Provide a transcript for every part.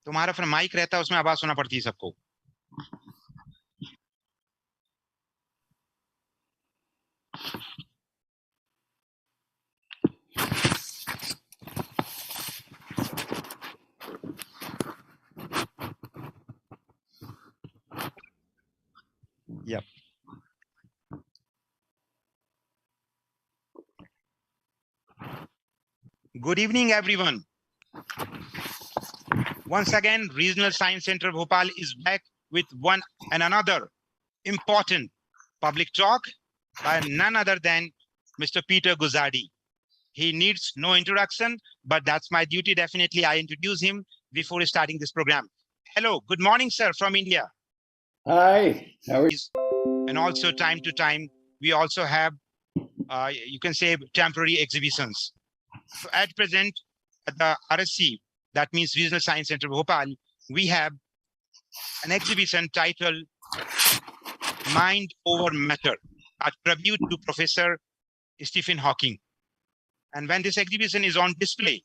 तुम्हारा फिर माइक रहता है, उसमें आवाज सुना पड़ती है सबको। Yep. Good evening, everyone. Once again, Regional Science Center Bhopal is back with one and another important public talk by none other than Mr. Peter Guzzardi. He needs no introduction, but that's my duty. Definitely, I introduce him before starting this program. Hello, good morning, sir, from India. Hi, how are you? And also, time to time, we also have, you can say, temporary exhibitions. So at present, at the RSC, that means Regional Science Center Bhopal, we have an exhibition titled Mind Over Matter, a tribute to Professor Stephen Hawking. And when this exhibition is on display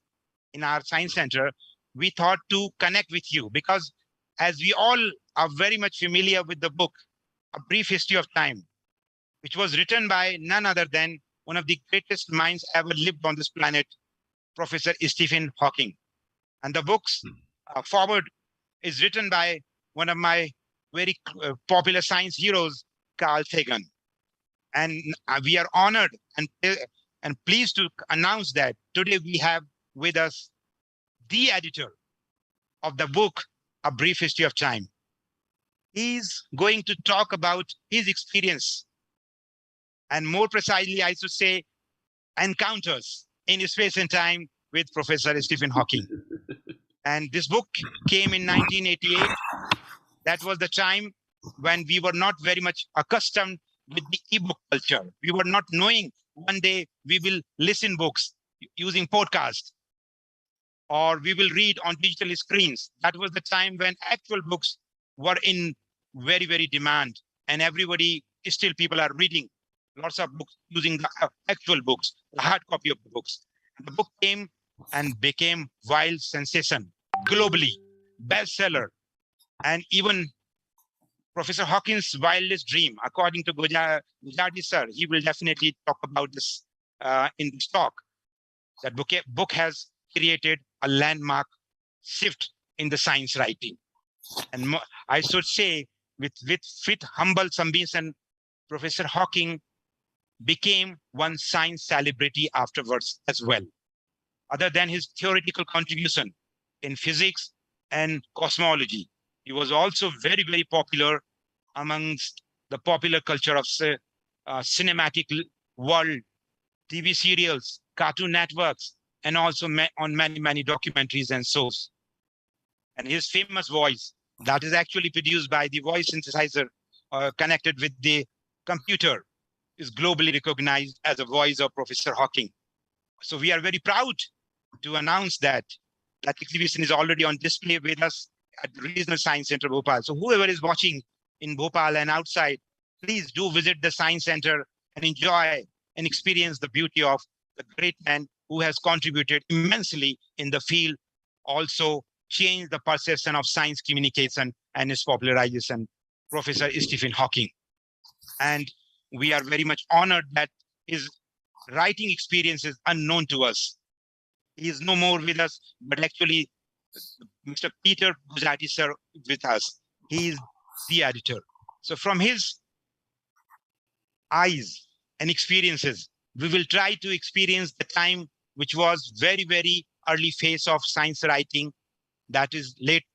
in our science center, we thought to connect with you because as we all are very much familiar with the book, A Brief History of Time, which was written by none other than one of the greatest minds ever lived on this planet, Professor Stephen Hawking. And the book's forward is written by one of my very popular science heroes, Carl Sagan. And we are honored and pleased to announce that today we have with us the editor of the book, A Brief History of Time. He's going to talk about his experience, and more precisely, I should say, encounters in space and time with Professor Stephen Hawking. And this book came in 1988. That was the time when we were not very much accustomed with the ebook culture. We were not knowing one day we will listen books using podcasts or we will read on digital screens. That was the time when actual books were in very, very demand, and everybody, still people are reading lots of books using the actual books, the hard copy of the books. The book came and became wild sensation globally, bestseller, and even Professor Hawking's wildest dream, according to Guzzardi sir, he will definitely talk about this in this talk. That book has created a landmark shift in the science writing. And I should say, with humble submission, Professor Hawking became one science celebrity afterwards as well. Other than his theoretical contribution in physics and cosmology, he was also very, very popular amongst the popular culture of cinematic world, TV serials, cartoon networks, and also on many, many documentaries and shows. And his famous voice, that is actually produced by the voice synthesizer connected with the computer, is globally recognized as a voice of Professor Hawking. So we are very proud to announce that exhibition is already on display with us at the Regional Science Center Bhopal. So whoever is watching in Bhopal and outside, please do visit the Science Center and enjoy and experience the beauty of the great man who has contributed immensely in the field, also changed the perception of science communication and its popularization, Professor Stephen Hawking. And we are very much honored that his writing experience is unknown to us. He is no more with us, but actually Mr. Peter Guzzardi sir with us. He is the editor. So from his eyes and experiences, we will try to experience the time which was very, very early phase of science writing, that is late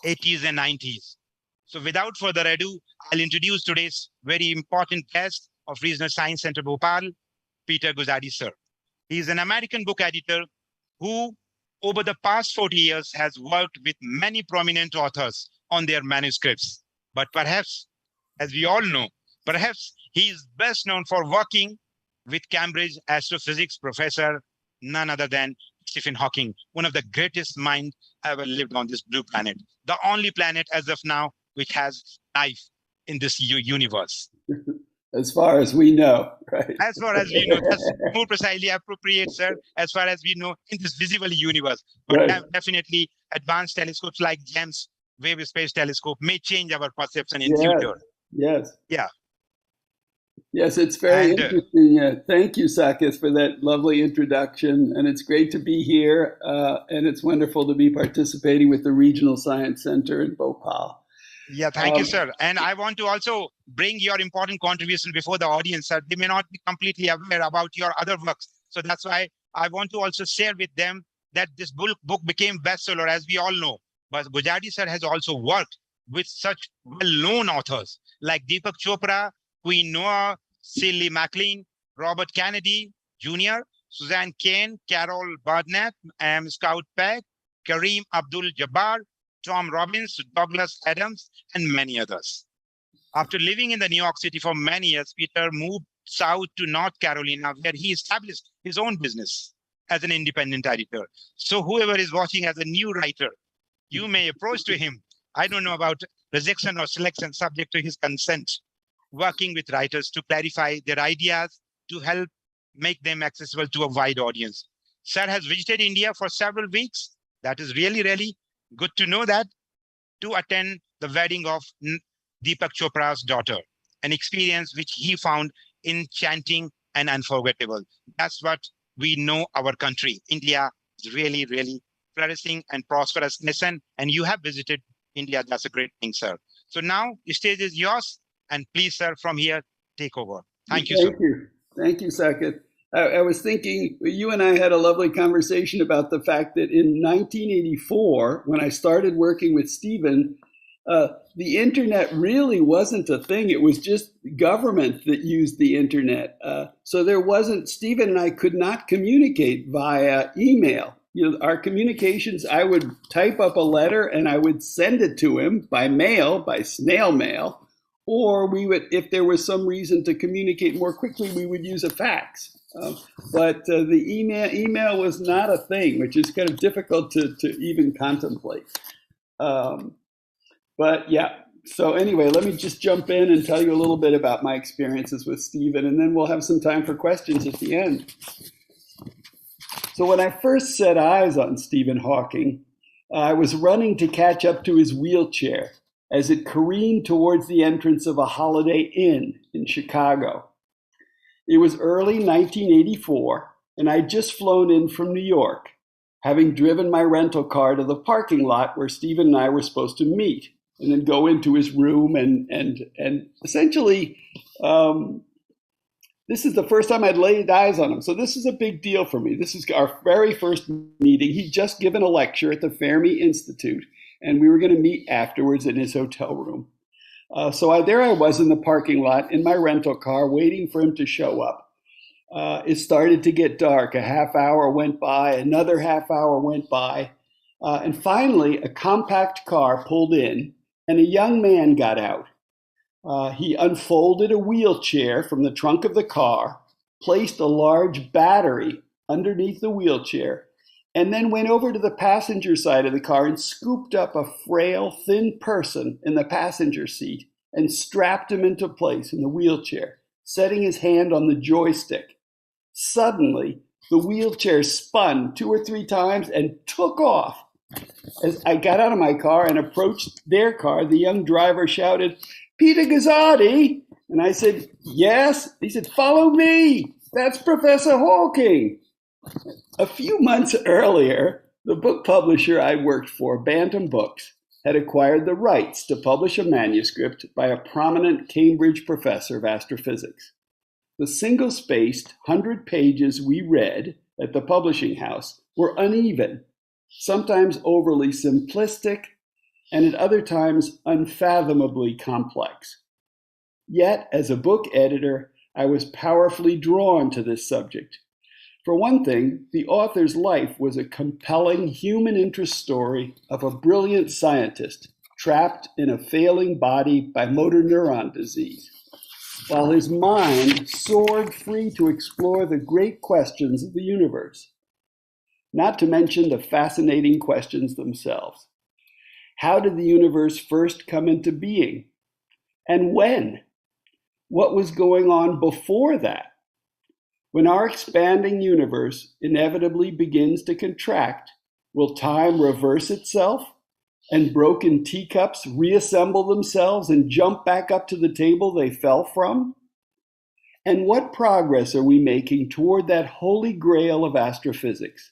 80s and 90s. So without further ado, I'll introduce today's very important guest of Regional Science Center Bhopal, Peter Guzzardi sir. He is an American book editor who, over the past 40 years, has worked with many prominent authors on their manuscripts. But perhaps, as we all know, perhaps he is best known for working with Cambridge astrophysics professor, none other than Stephen Hawking, one of the greatest minds ever lived on this blue planet, the only planet as of now which has life in this universe. As far as we know, right? As far as we know, that's more precisely appropriate, sir, as far as we know in this visible universe. But Right. definitely advanced telescopes like James Webb Space Telescope may change our perception in Yes, future. yes. Yeah. Yes, it's very And interesting. Thank you, Sakis, for that lovely introduction. And it's great to be here. And it's wonderful to be participating with the Regional Science Center in Bhopal. yeah, thank you, sir. And I want to also bring your important contribution before the audience, sir. They may not be completely aware about your other works. So that's why I want to also share with them that this book became bestseller, as we all know. But Guzzardi, sir, has also worked with such well-known authors like Deepak Chopra, Queen Noah, Shirley MacLaine, Robert Kennedy Jr., Suzanne Cain, Carol Burnett, Scout Peck, Kareem Abdul-Jabbar, Tom Robbins, Douglas Adams, and many others. After living in the New York City for many years, Peter moved south to North Carolina, where he established his own business as an independent editor. So whoever is watching as a new writer, you may approach to him. I don't know about rejection or selection, subject to his consent, working with writers to clarify their ideas, to help make them accessible to a wide audience. Sir has visited India for several weeks. That is really, really good to know that, to attend the wedding of Deepak Chopra's daughter, an experience which he found enchanting and unforgettable. That's what we know our country. India is really, really flourishing and prosperous nation. And you have visited India. That's a great thing, sir. So now the stage is yours. And please, sir, from here, take over. Thank you, sir. Thank you. Thank you, Sakit. I was thinking, you and I had a lovely conversation about the fact that in 1984, when I started working with Stephen, the internet really wasn't a thing. It was just government that used the internet. So there wasn't, Stephen and I could not communicate via email. You know, our communications, I would type up a letter and I would send it to him by mail, by snail mail, or we would, if there was some reason to communicate more quickly, we would use a fax. But the email was not a thing, which is kind of difficult to even contemplate. But yeah, so anyway, let me just jump in and tell you a little bit about my experiences with Stephen, and then we'll have some time for questions at the end. So when I first set eyes on Stephen Hawking, I was running to catch up to his wheelchair as it careened towards the entrance of a Holiday Inn in Chicago. It was early 1984, and I'd just flown in from New York, having driven my rental car to the parking lot where Stephen and I were supposed to meet, and then go into his room and essentially, this is the first time I'd laid eyes on him. So this is a big deal for me. This is our very first meeting. He'd just given a lecture at the Fermi Institute, and we were going to meet afterwards in his hotel room. There I was in the parking lot in my rental car waiting for him to show up. It started to get dark. A half hour went by, another half hour went by, and finally a compact car pulled in and a young man got out. He unfolded a wheelchair from the trunk of the car, placed a large battery underneath the wheelchair, and then went over to the passenger side of the car and scooped up a frail, thin person in the passenger seat and strapped him into place in the wheelchair, setting his hand on the joystick. Suddenly, the wheelchair spun 2 or 3 times and took off. As I got out of my car and approached their car, the young driver shouted, "Peter Guzzardi!" And I said, "Yes." He said, "Follow me. That's Professor Hawking." A few months earlier, the book publisher I worked for, Bantam Books, had acquired the rights to publish a manuscript by a prominent Cambridge professor of astrophysics. The single-spaced 100 pages we read at the publishing house were uneven, sometimes overly simplistic, and at other times unfathomably complex. Yet, as a book editor, I was powerfully drawn to this subject. For one thing, the author's life was a compelling human interest story of a brilliant scientist trapped in a failing body by motor neuron disease, while his mind soared free to explore the great questions of the universe. Not to mention the fascinating questions themselves. How did the universe first come into being? And when? what was going on before that. When our expanding universe inevitably begins to contract, will time reverse itself and broken teacups reassemble themselves and jump back up to the table they fell from? And what progress are we making toward that holy grail of astrophysics,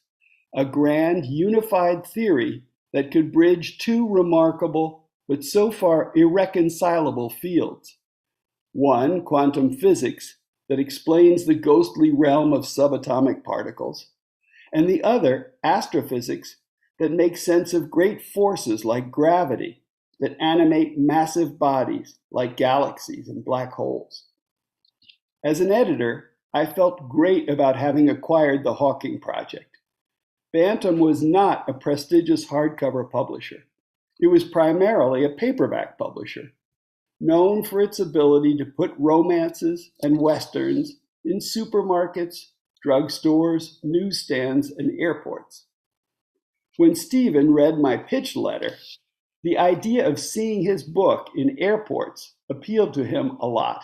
a grand unified theory that could bridge two remarkable but so far irreconcilable fields? One, quantum physics, that explains the ghostly realm of subatomic particles, and the other, astrophysics, that makes sense of great forces like gravity that animate massive bodies like galaxies and black holes. As an editor, I felt great about having acquired the Hawking Project. Bantam was not a prestigious hardcover publisher. It was primarily a paperback publisher, known for its ability to put romances and westerns in supermarkets, drugstores, newsstands, and airports. When Stephen read my pitch letter, the idea of seeing his book in airports appealed to him a lot,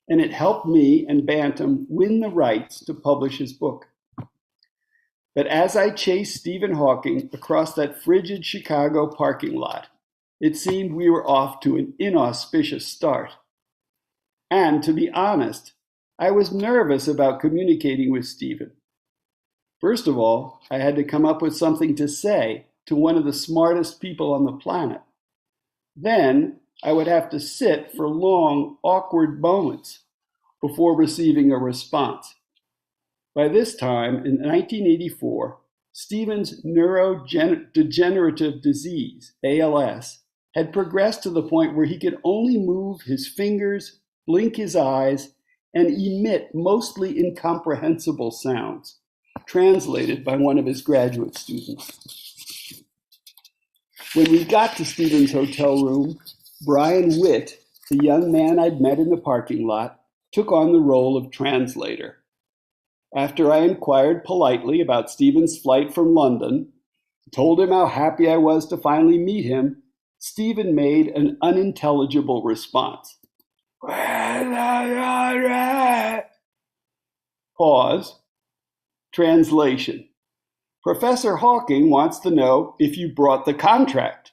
and it helped me and Bantam win the rights to publish his book. But as I chased Stephen Hawking across that frigid Chicago parking lot, it seemed we were off to an inauspicious start. And to be honest, I was nervous about communicating with Stephen. First of all, I had to come up with something to say to one of the smartest people on the planet. Then I would have to sit for long, awkward moments before receiving a response. By this time, in 1984, Stephen's neurodegenerative disease, ALS, had progressed to the point where he could only move his fingers, blink his eyes, and emit mostly incomprehensible sounds, translated by one of his graduate students. When we got to Stephen's hotel room, Brian Witt, the young man I'd met in the parking lot, took on the role of translator. After I inquired politely about Stephen's flight from London, told him how happy I was to finally meet him, Stephen made an unintelligible response. Pause. Translation. Professor Hawking wants to know if you brought the contract.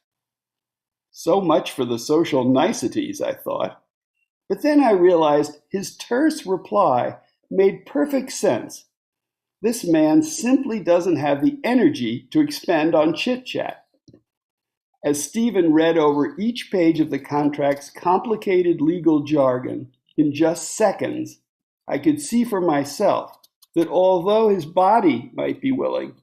So much for the social niceties, I thought. But then I realized his terse reply made perfect sense. This man simply doesn't have the energy to expend on chit-chat. As Stephen read over each page of the contract's complicated legal jargon in just seconds, I could see for myself that although his body might be willing,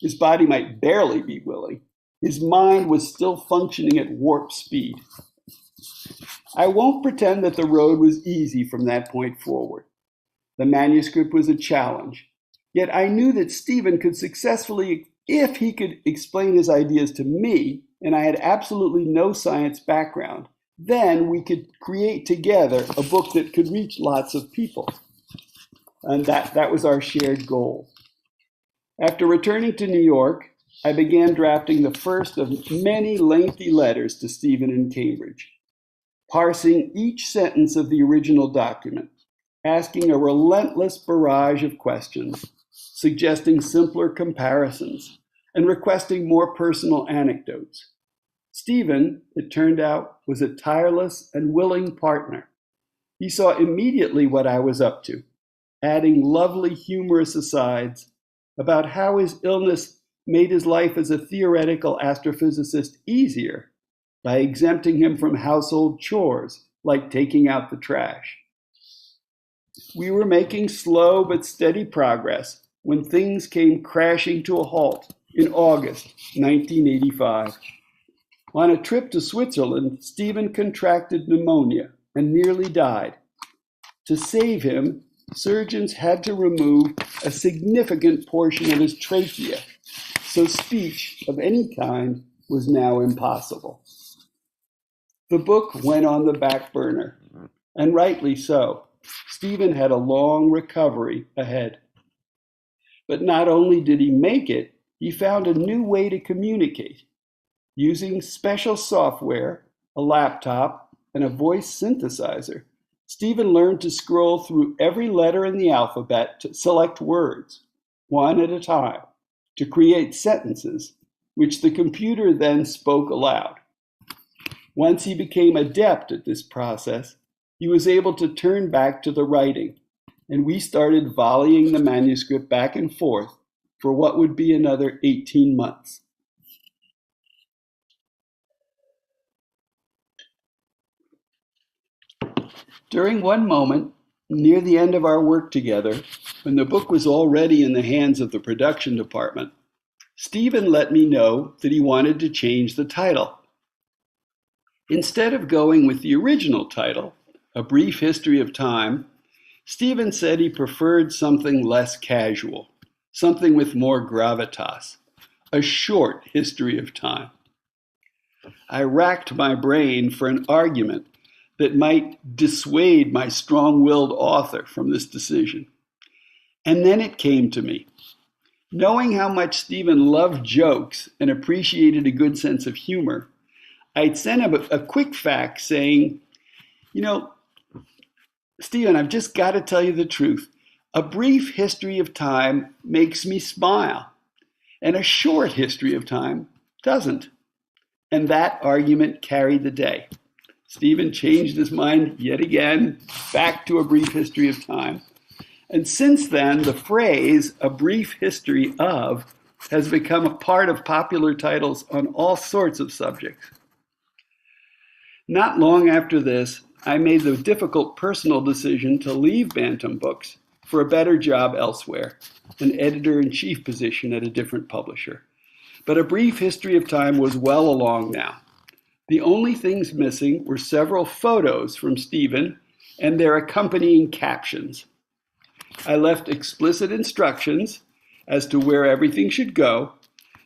his body might barely be willing, his mind was still functioning at warp speed. I won't pretend that the road was easy from that point forward. The manuscript was a challenge, yet I knew that Stephen could successfully, if he could explain his ideas to me, and I had absolutely no science background, then we could create together a book that could reach lots of people. And that was our shared goal. After returning to New York, I began drafting the first of many lengthy letters to Stephen in Cambridge, parsing each sentence of the original document, asking a relentless barrage of questions, suggesting simpler comparisons, and requesting more personal anecdotes. Stephen, it turned out, was a tireless and willing partner. He saw immediately what I was up to, adding lovely humorous asides about how his illness made his life as a theoretical astrophysicist easier by exempting him from household chores like taking out the trash. We were making slow but steady progress when things came crashing to a halt in August 1985. On a trip to Switzerland, Stephen contracted pneumonia and nearly died. To save him, surgeons had to remove a significant portion of his trachea, so speech of any kind was now impossible. The book went on the back burner, and rightly so. Stephen had a long recovery ahead. But not only did he make it, he found a new way to communicate. Using special software, a laptop, and a voice synthesizer, Stephen learned to scroll through every letter in the alphabet to select words, one at a time, to create sentences, which the computer then spoke aloud. Once he became adept at this process, he was able to turn back to the writing, and we started volleying the manuscript back and forth for what would be another 18 months. During one moment, near the end of our work together, when the book was already in the hands of the production department, Stephen let me know that he wanted to change the title. Instead of going with the original title, A Brief History of Time, Stephen said he preferred something less casual, something with more gravitas, A Short History of Time. I racked my brain for an argument that might dissuade my strong-willed author from this decision. And then it came to me. Knowing how much Stephen loved jokes and appreciated a good sense of humor, I'd sent him a quick fax saying, Stephen, I've just got to tell you the truth. A brief history of time makes me smile, and a short history of time doesn't. And that argument carried the day. Stephen changed his mind yet again, back to A Brief History of Time. And since then, the phrase, A Brief History of, has become a part of popular titles on all sorts of subjects. Not long after this, I made the difficult personal decision to leave Bantam Books for a better job elsewhere, an editor-in-chief position at a different publisher. But A Brief History of Time was well along now. The only things missing were several photos from Stephen and their accompanying captions. I left explicit instructions as to where everything should go,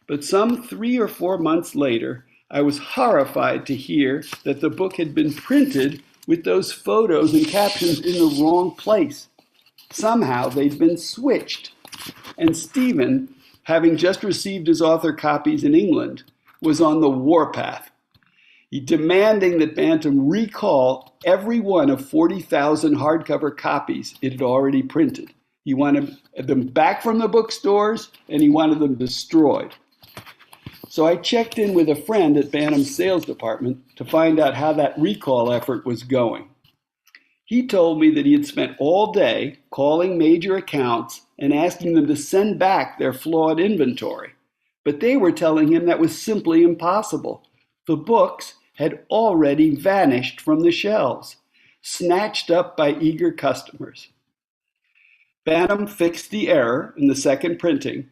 but some 3 or 4 months later, I was horrified to hear that the book had been printed with those photos and captions in the wrong place. Somehow they'd been switched, and Stephen, having just received his author copies in England, was on the warpath. He demanding that Bantam recall every one of 40,000 hardcover copies it had already printed. He wanted them back from the bookstores, and he wanted them destroyed. So I checked in with a friend at Bantam's sales department to find out how that recall effort was going. He told me that he had spent all day calling major accounts and asking them to send back their flawed inventory. But they were telling him that was simply impossible. The books had already vanished from the shelves, snatched up by eager customers. Bantam fixed the error in the second printing,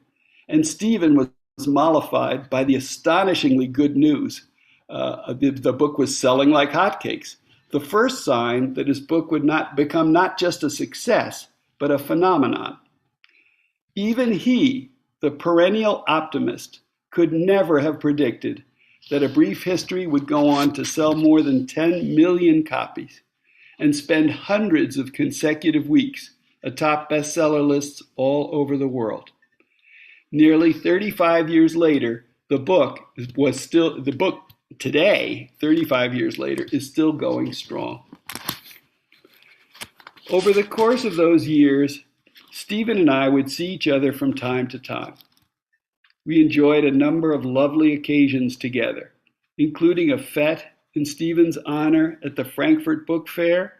and Stephen was mollified by the astonishingly good news. The book was selling like hotcakes, the first sign that his book would not become not just a success, but a phenomenon. Even he, the perennial optimist, could never have predicted that A Brief History would go on to sell more than 10 million copies and spend hundreds of consecutive weeks atop bestseller lists all over the world. Nearly 35 years later, the book today, 35 years later, is still going strong. Over the course of those years, Stephen and I would see each other from time to time. We enjoyed a number of lovely occasions together, including a fete in Stephen's honor at the Frankfurt Book Fair,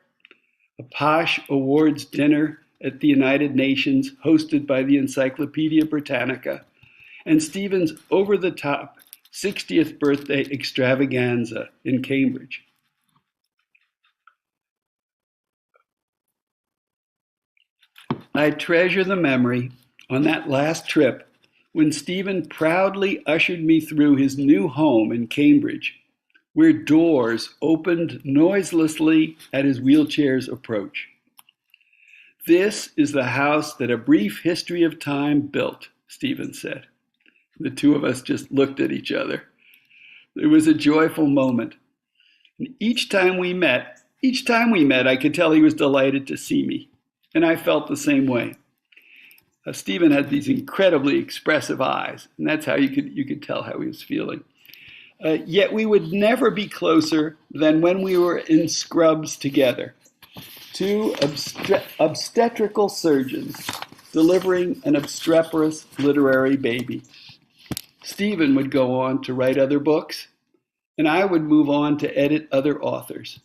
a posh awards dinner at the United Nations hosted by the Encyclopedia Britannica, and Stephen's over-the-top 60th birthday extravaganza in Cambridge. I treasure the memory on that last trip when Stephen proudly ushered me through his new home in Cambridge, where doors opened noiselessly at his wheelchair's approach. "This is the house that A Brief History of Time built," Stephen said. The two of us just looked at each other. It was a joyful moment. And each time we met, I could tell he was delighted to see me, and I felt the same way. Stephen had these incredibly expressive eyes, and that's how you could tell how he was feeling. Yet we would never be closer than when we were in scrubs together. two obstetrical surgeons delivering an obstreperous literary baby. Stephen would go on to write other books, and I would move on to edit other authors.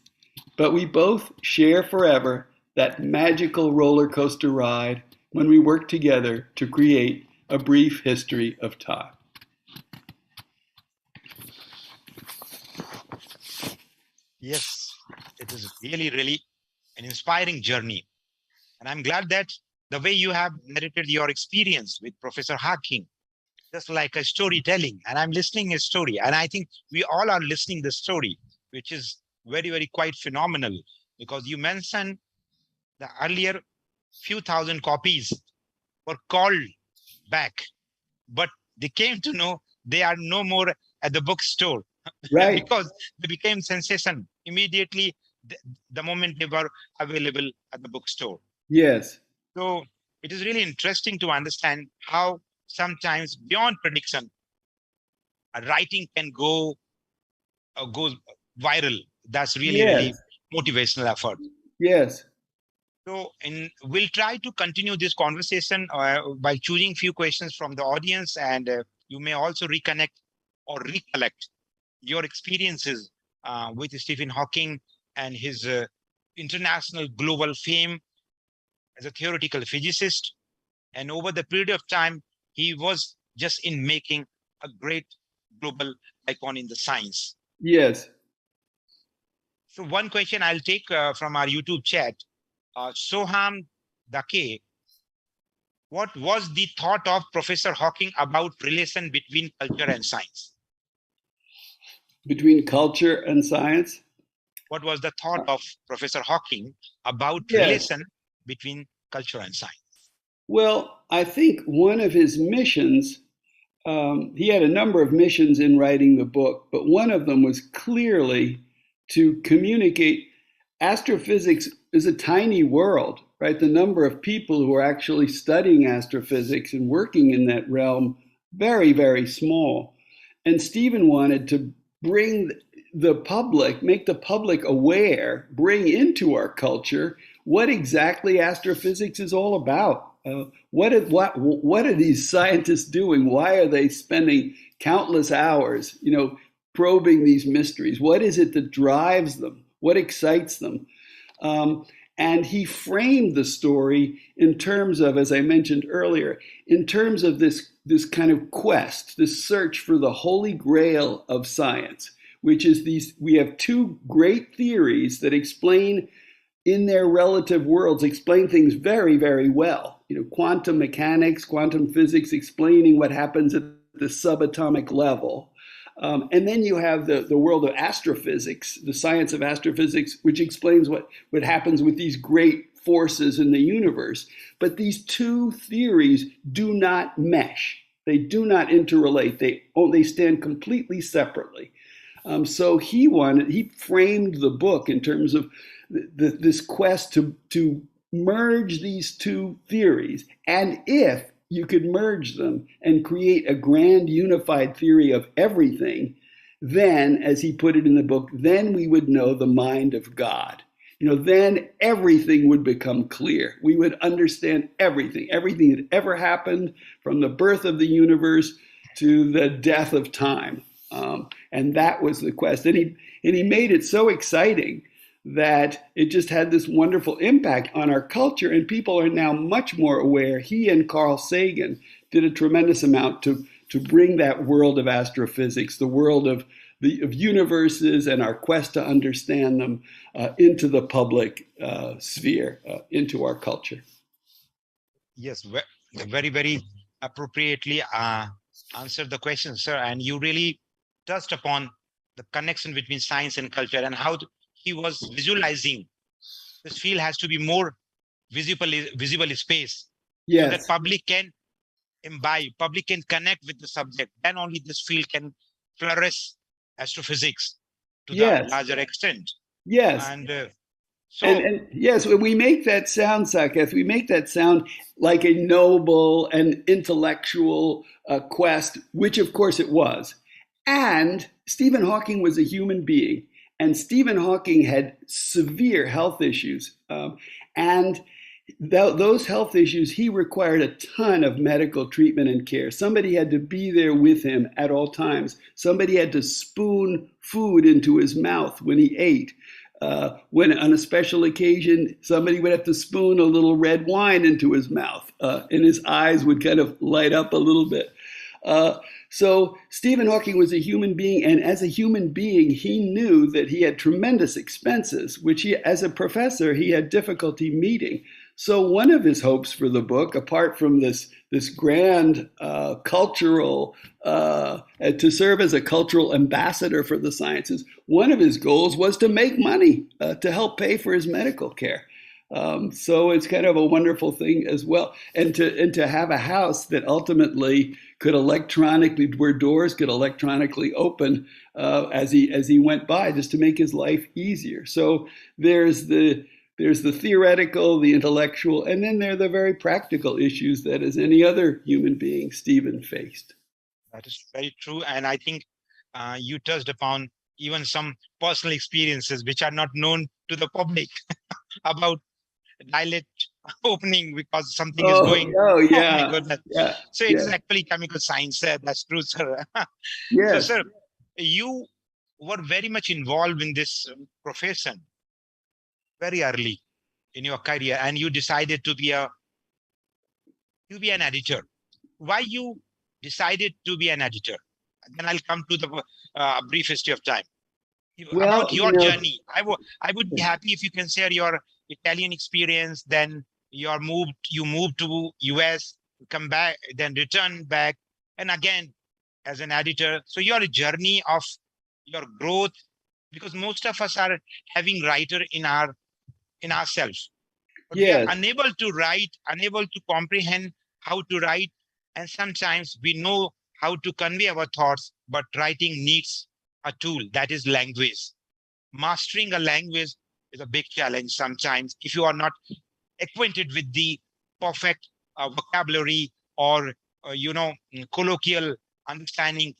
But we both share forever that magical roller coaster ride when we work together to create a brief history of time. Yes, it is really, really an inspiring journey. And I'm glad that the way you have narrated your experience with Professor Hawking, just like a storytelling, and I'm listening a story, and I think we all are listening the story, which is very, very quite phenomenal, because you mentioned the earlier few thousand copies were called back, but they came to know they are no more at the bookstore, Right. because they became sensation immediately the moment they were available at the bookstore. Yes. So it is really interesting to understand how sometimes beyond prediction, a writing can goes viral. That's really, really motivational effort. Yes. So we'll try to continue this conversation by choosing few questions from the audience, and you may also reconnect or recollect your experiences with Stephen Hawking and his international global fame as a theoretical physicist. And over the period of time, he was just in making a great global icon in the science. Yes. So one question I'll take from our YouTube chat, Soham Dake, what was the thought of Professor Hawking about relation between culture and science? Between culture and science? What was the thought of Professor Hawking about relation between culture and science? Well, I think one of his missions, he had a number of missions in writing the book, but one of them was clearly to communicate. Astrophysics is a tiny world, right? The number of people who are actually studying astrophysics and working in that realm, very, very small. And Stephen wanted to bring the public, make the public aware, bring into our culture what exactly astrophysics is all about. What are these scientists doing? Why are they spending countless hours, probing these mysteries? What is it that drives them? What excites them? And he framed the story in terms of, as I mentioned earlier, in terms of this kind of quest, this search for the holy grail of science, which is we have two great theories that explain in their relative worlds, explain things very, very well. Quantum mechanics, quantum physics explaining what happens at the subatomic level. And then you have the world of astrophysics, the science of astrophysics, which explains what happens with these great forces in the universe. But these two theories do not mesh. They do not interrelate. They stand completely separately. So he framed the book in terms of this quest to merge these two theories. And if you could merge them and create a grand unified theory of everything, then, as he put it in the book, then we would know the mind of God. Then everything would become clear. We would understand everything that ever happened, from the birth of the universe to the death of time. And that was the quest. And he made it so exciting that it just had this wonderful impact on our culture, and people are now much more aware. He and Carl Sagan did a tremendous amount to bring that world of astrophysics, the world of universes and our quest to understand them, into the public sphere, into our culture. Yes, very, very appropriately answered the question, sir. And you really touched upon the connection between science and culture, and how he was visualizing this field has to be more visible space. Yes. So that public can imbibe, public can connect with the subject. Then only this field can flourish astrophysics to the larger extent. Yes. And and yes, when we make that sound, Saket, we make that sound like a noble and intellectual quest, which of course it was. And Stephen Hawking was a human being. And Stephen Hawking had severe health issues. And those health issues, he required a ton of medical treatment and care. Somebody had to be there with him at all times. Somebody had to spoon food into his mouth when he ate. When on a special occasion, somebody would have to spoon a little red wine into his mouth, and his eyes would kind of light up a little bit. So Stephen Hawking was a human being, and as a human being, he knew that he had tremendous expenses, which he, as a professor, he had difficulty meeting. So one of his hopes for the book, apart from this grand cultural, to serve as a cultural ambassador for the sciences, one of his goals was to make money to help pay for his medical care. So it's kind of a wonderful thing as well, and to have a house that ultimately could electronically, where doors could electronically open as he went by, just to make his life easier. So there's the theoretical, the intellectual, and then there are the very practical issues that, as any other human being, Stephen faced. That is very true, and I think you touched upon even some personal experiences which are not known to the public about dilate opening because something is going. Oh Oh my yeah, goodness! yeah, So it is yeah, actually chemical science. That's true, sir. So, yes, sir, you were very much involved in this profession very early in your career, and you decided to be an editor. Why you decided to be an editor? And then I'll come to the brief history of time. Well, About your journey. I would be happy if you can share your Italian experience. Then you moved to US, come back, then return back, and again as an editor. So your journey of your growth, because most of us are having writer in ourselves, but we are yes, unable to write, unable to comprehend how to write, and sometimes we know how to convey our thoughts, but writing needs a tool, that is language. Mastering a language is a big challenge sometimes if you are not acquainted with the perfect vocabulary or colloquial understanding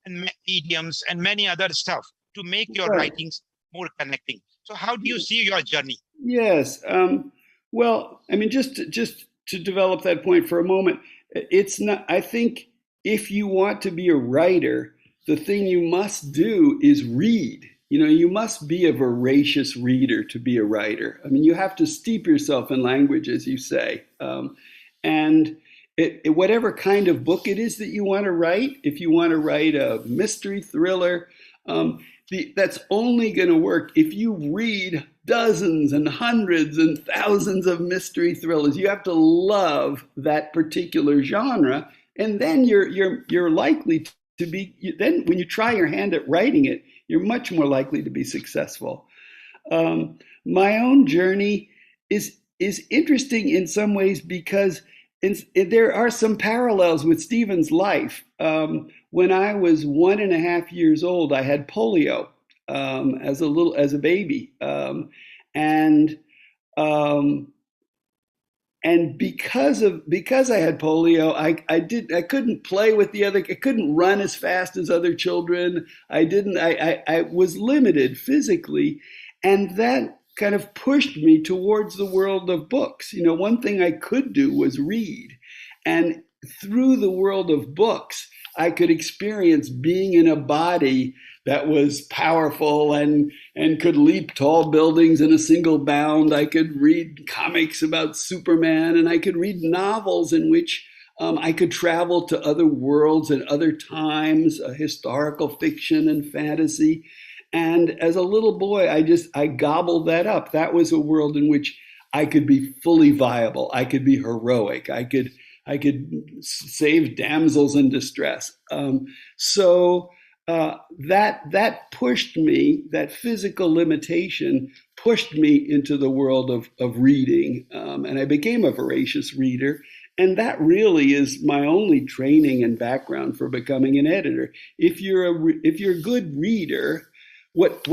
and idioms and many other stuff to make your right. writings more connecting. So how do you see your journey? Yes. Well, I mean, just to develop that point for a moment, it's not. I think if you want to be a writer, the thing you must do is read. You must be a voracious reader to be a writer. I mean, you have to steep yourself in language, as you say, and whatever kind of book it is that you want to write. If you want to write a mystery thriller, that's only going to work if you read dozens and hundreds and thousands of mystery thrillers. You have to love that particular genre, and then you're likely to be. Then when you try your hand at writing it, you're much more likely to be successful. My own journey is interesting in some ways because there are some parallels with Stephen's life. When I was 1.5 years old, I had polio as a baby, and um, because I had polio, I couldn't play with I couldn't run as fast as other children. I was limited physically, and that kind of pushed me towards the world of books. One thing I could do was read, and through the world of books, I could experience being in a body that was powerful and could leap tall buildings in a single bound. I could read comics about Superman, and I could read novels in which I could travel to other worlds and other times, historical fiction and fantasy. And as a little boy, I gobbled that up. That was a world in which I could be fully viable. I could be heroic. I could save damsels in distress. That pushed me. That physical limitation pushed me into the world of reading, and I became a voracious reader. And that really is my only training and background for becoming an editor. If you're a good reader, what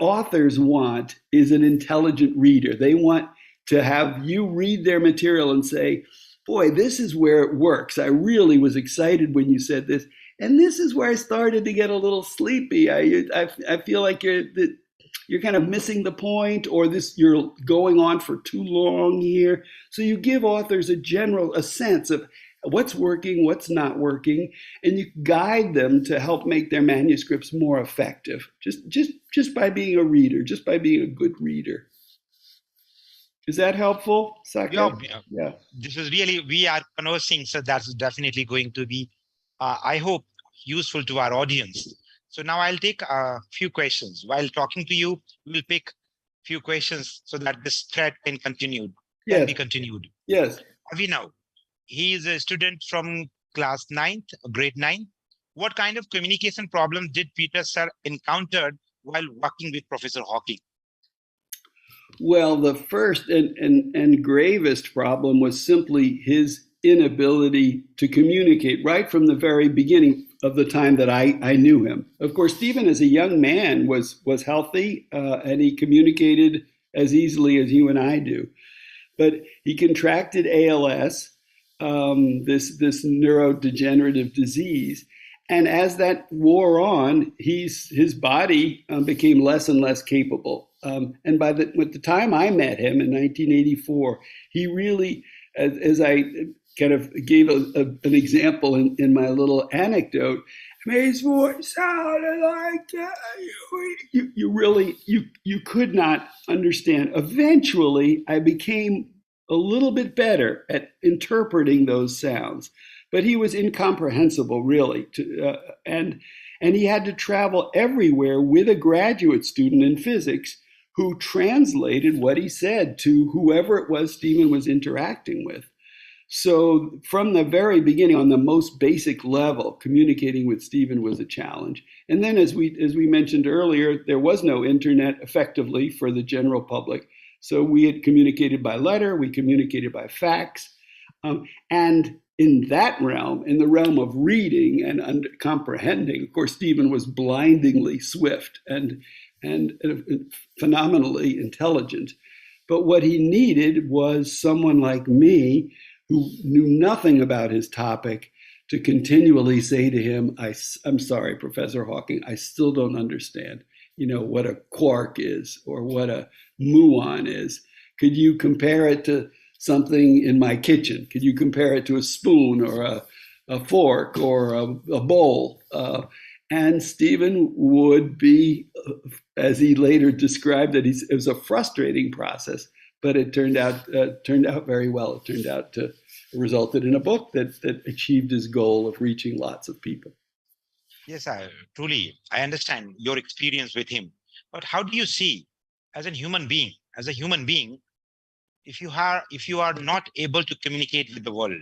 authors want is an intelligent reader. They want to have you read their material and say, boy, this is where it works. I really was excited when you said this. And this is where I started to get a little sleepy. I feel like you're kind of missing the point, or you're going on for too long here. So you give authors a sense of what's working, what's not working, and you guide them to help make their manuscripts more effective. Just by being a reader, just by being a good reader. Is that helpful, Saka? Yeah. This is really, we are conversing, so that's definitely going to be, I hope, useful to our audience. So now I'll take a few questions. While talking to you, we'll pick a few questions so that this thread can be continued. Yes. Avinav, he is a student from class 9th, grade 9. What kind of communication problems did Peter sir encountered while working with Professor Hawking? Well, the first and gravest problem was simply his inability to communicate right from the very beginning of the time that I knew him. Of course, Stephen, as a young man, was healthy and he communicated as easily as you and I do. But he contracted ALS, this neurodegenerative disease. And as that wore on, his body became less and less capable. And by the time I met him in 1984, he really, as I kind of gave an example in my little anecdote, I mean, his voice sounded like you could not understand. Eventually, I became a little bit better at interpreting those sounds. But he was incomprehensible, really. And he had to travel everywhere with a graduate student in physics who translated what he said to whoever it was Stephen was interacting with. So from the very beginning, on the most basic level, communicating with Stephen was a challenge. And then, as we mentioned earlier, there was no internet effectively for the general public. So we had communicated by letter, we communicated by fax, and in that realm, in the realm of reading and comprehending, of course, Stephen was blindingly swift and phenomenally intelligent. But what he needed was someone like me who knew nothing about his topic to continually say to him, I'm sorry, Professor Hawking, I still don't understand, what a quark is or what a muon is. Could you compare it to something in my kitchen? Could you compare it to a spoon or a fork or a bowl? And Stephen would be, as he later described it, it was a frustrating process, but it turned out very well. It turned out to resulted in a book that achieved his goal of reaching lots of people. Yes, I understand your experience with him. But how do you see, as a human being, if you are not able to communicate with the world,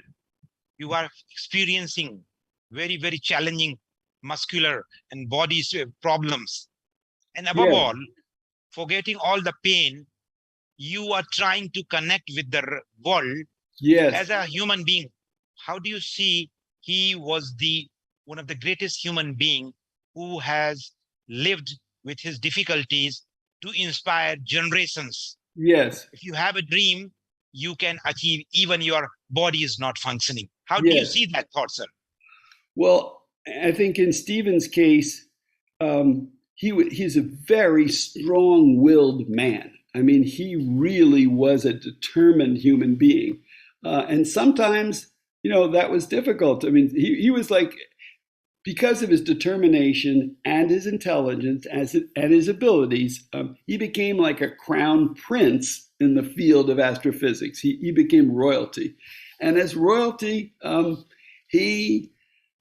you are experiencing very, very challenging muscular and body problems. And above all, forgetting all the pain, you are trying to connect with the world as a human being. How do you see he was one of the greatest human being who has lived with his difficulties to inspire generations? Yes. If you have a dream, you can achieve even your body is not functioning. How do you see that thought, sir? Well, I think in Stephen's case, he's a very strong-willed man. I mean, he really was a determined human being. And sometimes, that was difficult. I mean, he was like, because of his determination and his intelligence and his abilities, he became like a crown prince in the field of astrophysics. He became royalty. And as royalty, he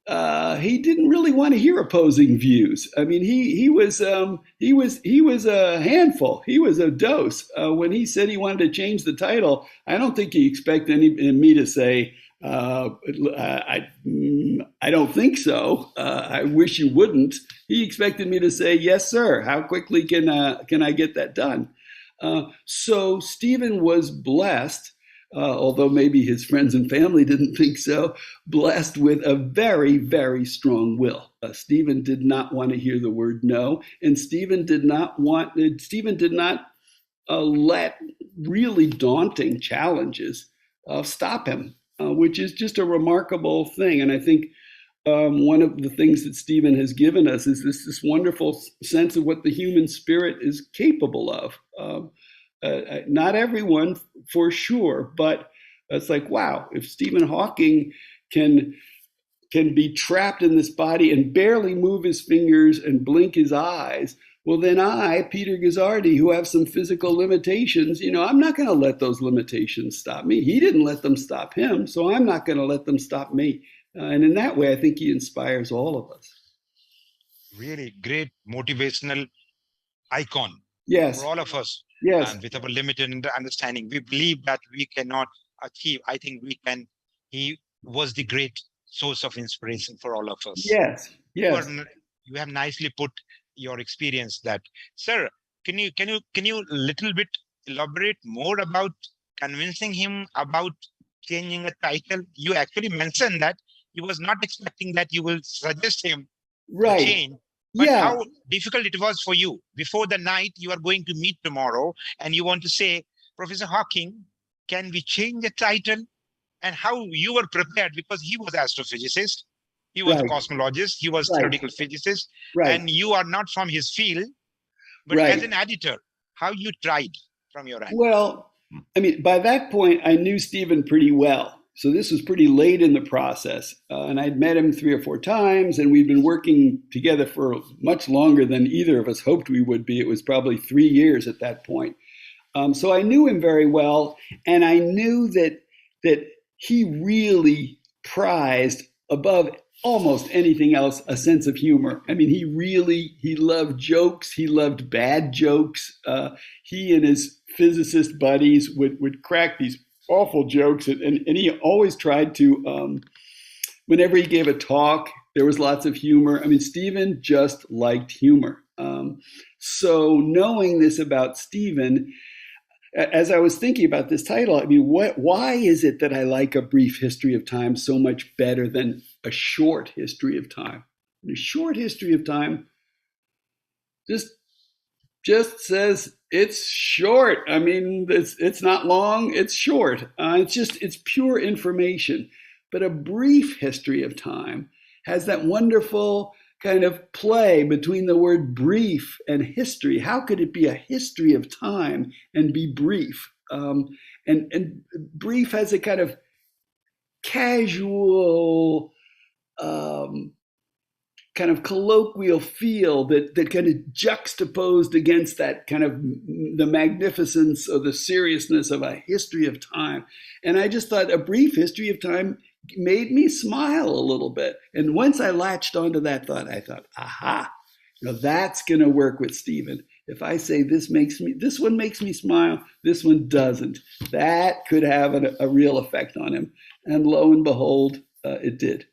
didn't really want to hear opposing views. I mean, he was a handful. He was a dose. When he said he wanted to change the title, I don't think he expected me to say, I don't think so. I wish you wouldn't. He expected me to say, yes, sir. How quickly can I get that done? So Stephen was blessed, although maybe his friends and family didn't think so, blessed with a very, very strong will. Stephen did not want to hear the word no, and Stephen did not let really daunting challenges stop him. which is just a remarkable thing. And I think one of the things that Stephen has given us is this wonderful sense of what the human spirit is capable of. Not everyone, for sure, but it's like, wow, if Stephen Hawking can be trapped in this body and barely move his fingers and blink his eyes, well, then I, Peter Guzzardi, who have some physical limitations, I'm not going to let those limitations stop me. He didn't let them stop him, so I'm not going to let them stop me. And in that way, I think he inspires all of us. Really great motivational icon for all of us. Yes. And with our limited understanding, we believe that we cannot achieve. I think we can. He was the great source of inspiration for all of us. Yes. You have nicely put your experience that, sir. Can you little bit elaborate more about convincing him about changing a title? You actually mentioned that he was not expecting that you will suggest him to change. But how difficult it was for you before the night you are going to meet tomorrow and you want to say, Professor Hawking, can we change the title? And how you were prepared, because he was astrophysicist, he was a cosmologist, he was theoretical physicist, and you are not from his field, but as an editor, how you tried from your end? Well, I mean, by that point, I knew Stephen pretty well. So this was pretty late in the process. And I'd met him 3 or 4 times, and we'd been working together for much longer than either of us hoped we would be. It was probably 3 years at that point. So I knew him very well, and I knew that he really prized, above almost anything else, a sense of humor. I mean, he loved jokes. He loved bad jokes. He and his physicist buddies would crack these awful jokes, and he always tried to, whenever he gave a talk, there was lots of humor. I mean, Stephen just liked humor. So knowing this about Stephen, as I was thinking about this title, I mean, why is it that I like A Brief History of Time so much better than A Short History of Time? A Short History of Time just says it's short. I mean, it's not long, it's short. It's pure information. But A Brief History of Time has that wonderful kind of play between the word brief and history. How could it be a history of time and be brief? And brief has a kind of casual, kind of colloquial feel that kind of juxtaposed against that kind of the magnificence or the seriousness of A History of Time. And I just thought A Brief History of Time made me smile a little bit. And once I latched onto that thought, I thought, aha, that's going to work with Stephen. If I say this one makes me smile, this one doesn't, that could have a real effect on him. And lo and behold, it did.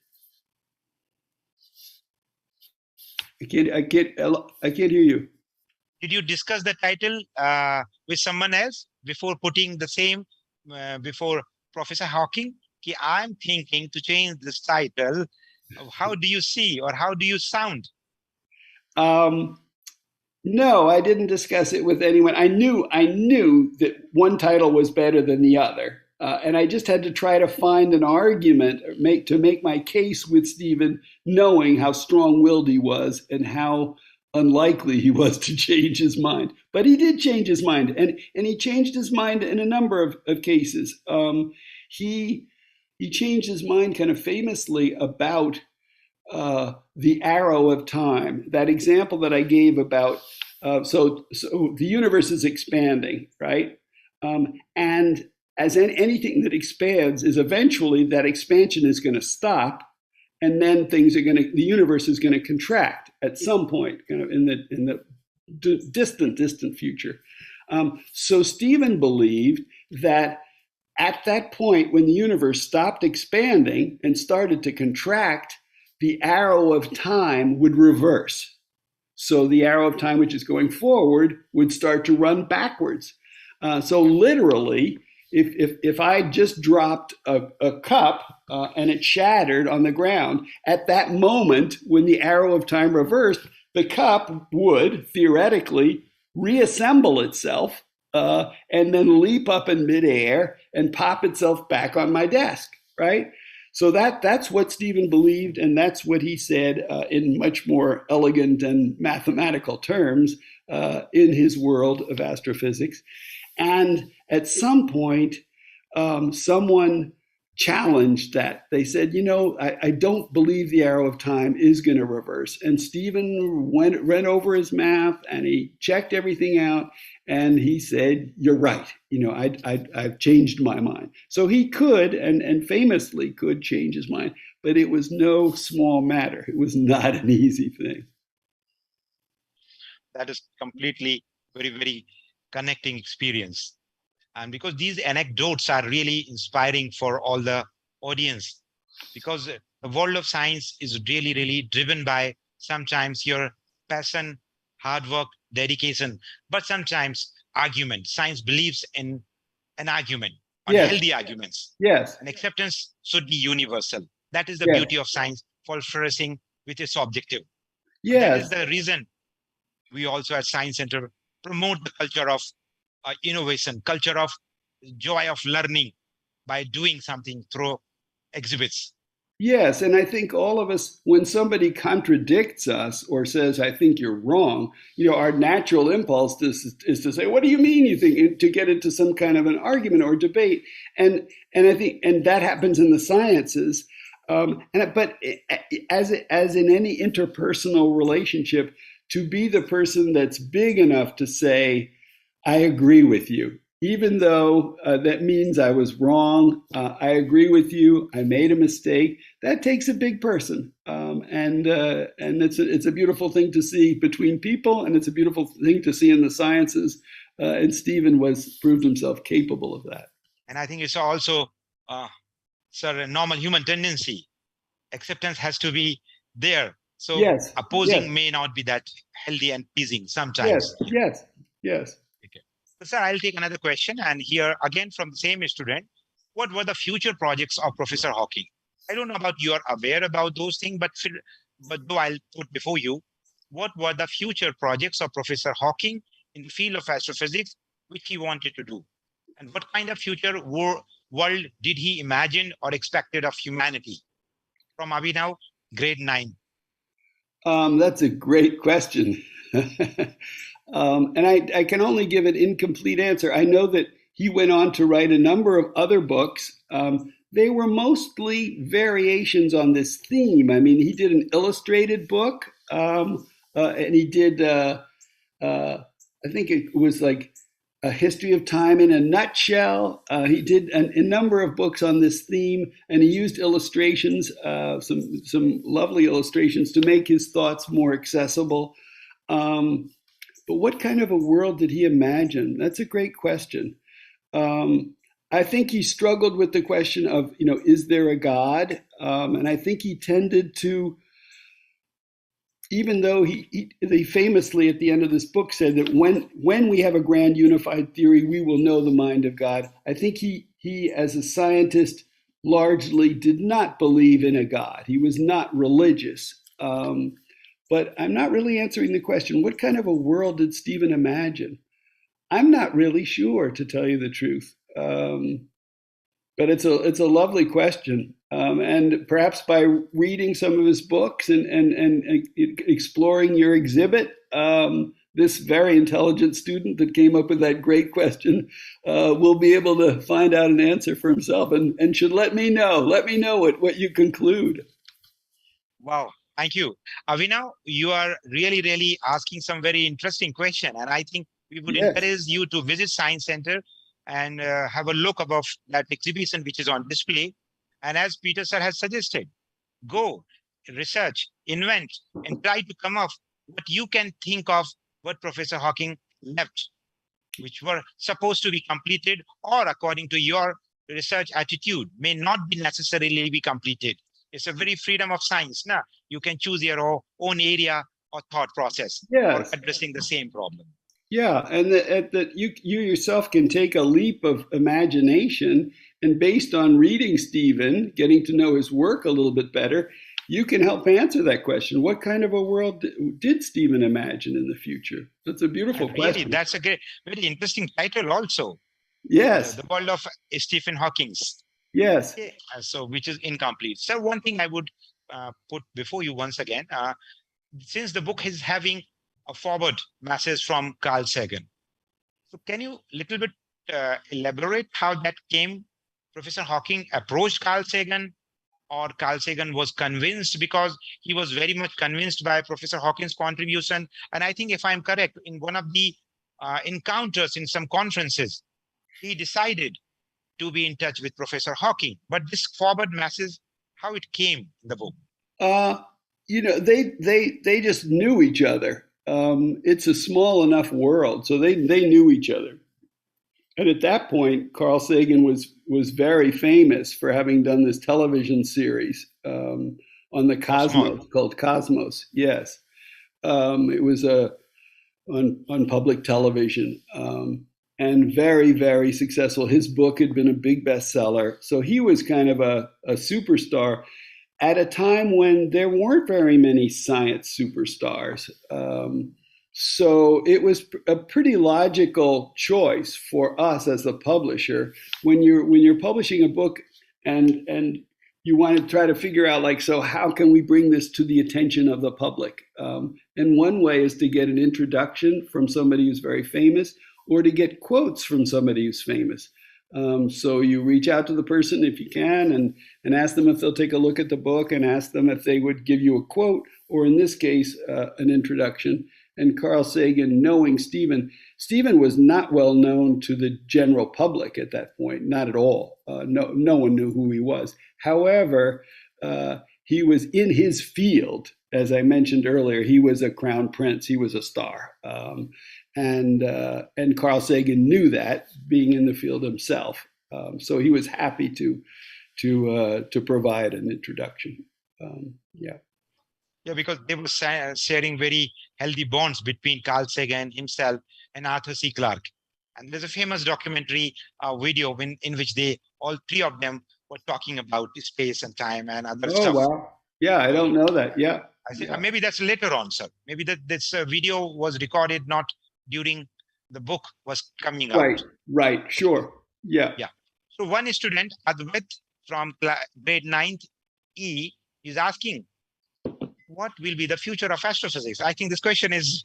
I can't hear you. Did you discuss the title with someone else before putting the same before Professor Hawking? I'm thinking to change this title. How do you see, or how do you sound? No, I didn't discuss it with anyone. I knew that one title was better than the other. And I just had to try to find an argument to make my case with Stephen, knowing how strong-willed he was and how unlikely he was to change his mind. But he did change his mind, and he changed his mind in a number of cases. He changed his mind kind of famously about the arrow of time. That example that I gave about, so the universe is expanding, right? And as anything that expands is eventually that expansion is going to stop, and then the universe is going to contract at some point, kind of in the distant future. So Stephen believed that at that point, when the universe stopped expanding and started to contract, the arrow of time would reverse. So the arrow of time, which is going forward, would start to run backwards. So literally, if I just dropped a cup and it shattered on the ground, at that moment, when the arrow of time reversed, the cup would theoretically reassemble itself and then leap up in midair and pop itself back on my desk, right? So that's what Stephen believed, and that's what he said in much more elegant and mathematical terms in his world of astrophysics. And at some point, someone challenged that. They said, I don't believe the arrow of time is going to reverse. And Stephen went over his math and he checked everything out. And he said, you're right. I've changed my mind. So he could, and famously could, change his mind. But it was no small matter. It was not an easy thing. That is completely very, very connecting experience. And because these anecdotes are really inspiring for all the audience, because the world of science is really, really driven by sometimes your passion, hard work, dedication, but sometimes argument. Science believes in an argument, on healthy arguments. Yes. And acceptance should be universal. That is the Yes. beauty of science, for flourishing with its objective. Yes. That is the reason we also at Science Center promote the culture of innovation, culture of joy of learning by doing something through exhibits. Yes, and I think all of us, when somebody contradicts us or says, I think you're wrong, our natural impulse is to say, what do you mean you think, to get into some kind of an argument or debate. And I think, and that happens in the sciences. But as in any interpersonal relationship, to be the person that's big enough to say, I agree with you, even though that means I was wrong. I agree with you. I made a mistake. That takes a big person, and it's a beautiful thing to see between people, and it's a beautiful thing to see in the sciences. And Stephen proved himself capable of that. And I think it's also, a normal human tendency. Acceptance has to be there. So yes. Opposing may not be that healthy and pleasing sometimes. Yes. Okay. So, sir, I'll take another question. And here again from the same student, what were the future projects of Professor Hawking? I don't know about you are aware about those things, but though I'll put before you, what were the future projects of Professor Hawking in the field of astrophysics, which he wanted to do? And what kind of future world did he imagine or expected of humanity? From Abhinav, grade 9. That's a great question. And I can only give an incomplete answer. I know that he went on to write a number of other books. They were mostly variations on this theme. I mean, he did an illustrated book, and he did, I think it was like A History of Time in a Nutshell. He did a number of books on this theme, and he used illustrations, some lovely illustrations, to make his thoughts more accessible. But what kind of a world did he imagine? That's a great question. I think he struggled with the question of, is there a God? And I think he tended to, even though he famously at the end of this book said that when we have a grand unified theory, we will know the mind of God. I think he as a scientist largely did not believe in a God. He was not religious. But I'm not really answering the question, what kind of a world did Stephen imagine? I'm not really sure, to tell you the truth. But it's a lovely question. And perhaps by reading some of his books and exploring your exhibit, this very intelligent student that came up with that great question will be able to find out an answer for himself and should let me know. Let me know what you conclude. Wow. Thank you. Avinav, you are really, really asking some very interesting question. And I think we would encourage you to visit Science Center and have a look above that exhibition which is on display. And as Peter sir has suggested, go, research, invent, and try to come up what you can think of what Professor Hawking left, which were supposed to be completed or according to your research attitude may not be necessarily be completed. It's a very freedom of science. Now, you can choose your own area or thought process for addressing the same problem. Yeah, and that you yourself can take a leap of imagination, and based on reading Stephen, getting to know his work a little bit better, you can help answer that question. What kind of a world did Stephen imagine in the future? That's a beautiful question. Really, that's a very interesting title also. Yes. The world of Stephen Hawking. Yes. Okay, so which is incomplete. So one thing I would put before you once again, since the book is having a forward message from Carl Sagan, so can you little bit elaborate how that came? Professor Hawking approached Carl Sagan, or Carl Sagan was convinced, because he was very much convinced by Professor Hawking's contribution. And I think, if I'm correct, in one of the encounters in some conferences, he decided to be in touch with Professor Hawking. But this forward message, how it came in the book? Uh, they just knew each other. It's a small enough world, so they knew each other. And at that point, Carl Sagan was very famous for having done this television series on the Cosmos. Cosmos called Cosmos. Yes, it was on public television, and very, very successful. His book had been a big bestseller, so he was kind of a superstar at a time when there weren't very many science superstars. So it was a pretty logical choice for us as a publisher when you're publishing a book and you want to try to figure out, like, so how can we bring this to the attention of the public? And one way is to get an introduction from somebody who's very famous, or to get quotes from somebody who's famous. So you reach out to the person if you can, and ask them if they'll take a look at the book, and ask them if they would give you a quote, or in this case, an introduction. And Carl Sagan, knowing Stephen was not well known to the general public at that point, not at all. No one knew who he was. However, he was in his field. As I mentioned earlier, he was a crown prince. He was a star. And Carl Sagan knew that, being in the field himself. So he was happy to provide an introduction. Yeah. Yeah, because they were sharing very healthy bonds between Carl Sagan himself and Arthur C. Clarke. And there's a famous documentary video in which they, all three of them, were talking about space and time and other Oh, stuff. wow. Yeah, I don't know that. Yeah. I think Yeah. maybe that's later on, sir. Maybe this video was recorded not during the book was coming out. Right. Sure. Yeah. Yeah. So one student, Advait, from grade 9th E, is asking, what will be the future of astrophysics? I think this question is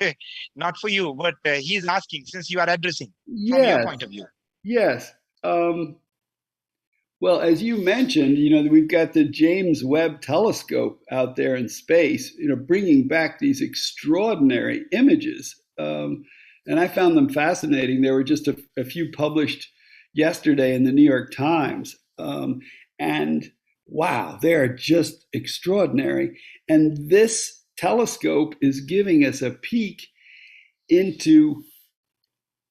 not for you, but he's asking, since you are addressing from your point of view. Yes. Well, as you mentioned, we've got the James Webb telescope out there in space, bringing back these extraordinary images. And I found them fascinating. There were just a few published yesterday in the New York Times. And wow, they're just extraordinary. And this telescope is giving us a peek into